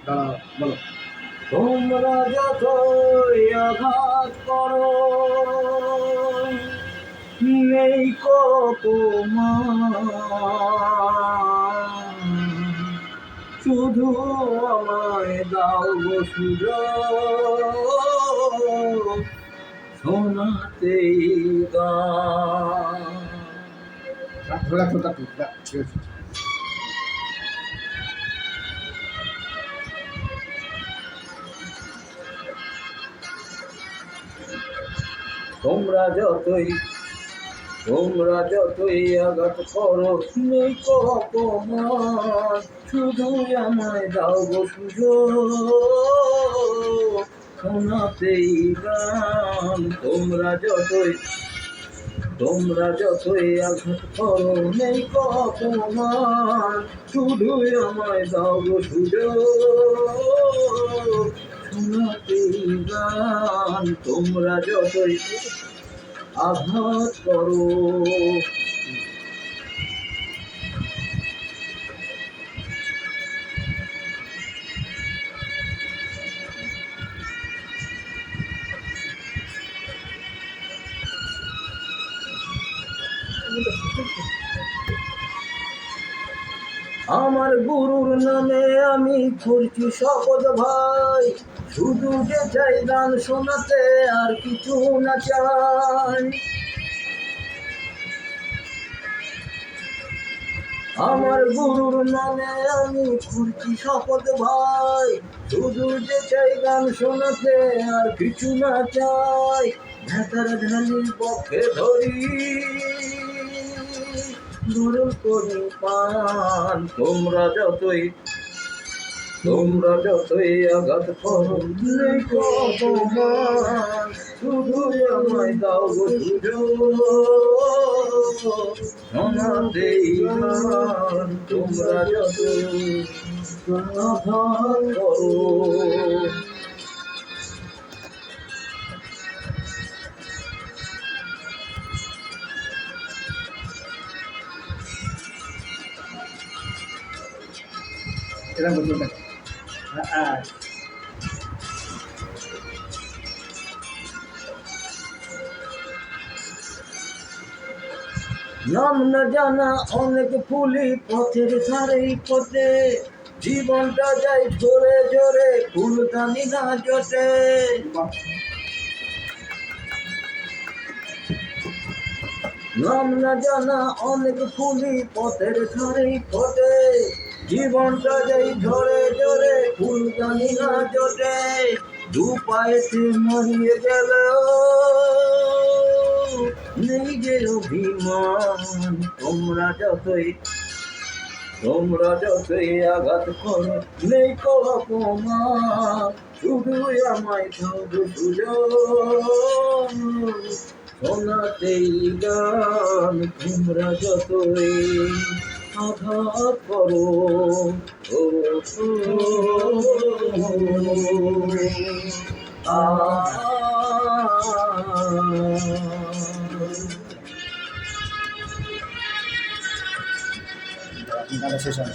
দাঁড়াও, বলো। তোমরা যতই আঘাত করো নেই কত শুধু আমায় দাও গো সুযোগ শোনাতেই গান। ধরে রাখো, ঠিক আছে। তোমরা যতই আঘাত করো নেই কপমান শুধু আমায় দাও গো সুযোগ শোনাতেই গান। তোমরা যতই আঘাত করো নেই কপমান শুধু আমায় দাও গো সুযোগ শোনাতেই গান। তোমরা যতই আঘাত করো। আমার গুরুর নামে আমি করছি শপথ ভাই, শুধু যে চাই গান শোনাতে আর কিছু না চাই। আমার গুরুর নামে আমি করছি শপথ ভাই, শুধু যে চাই গান শোনাতে আর কিছু না চাই। ঢাকার ঢালির পক্ষে ধরি দুরুল করি পান। তোমরা যতই আঘাত করো নেই কপমান শুধু আমায় দাও গো সুযোগ শোনাতেই গান। তোমরা যতই আঘাত করো। এরকম বলতে থাকো। হ্যাঁ, নাম না জানা অনেক ফুলি পথের ধারে পথে, জীবনটা যায় ঝরে ঝরে ফুলদানি না জোটে। নাম না জানা অনেক ফুলি পথের ধারে পথে, জীবনটা যায় ঝরে ঝরে ফুলদানি না জোটে। দু পায়েতে মরিয়ে গেল নেই যে অভিমান। তোমরা যতই আঘাত করো নেই কপমান শুধু আমায় দাও গো সুযোগ শোনাতেই গান। তোমরা যতই আঘাত করো গানটা শেষ হবে।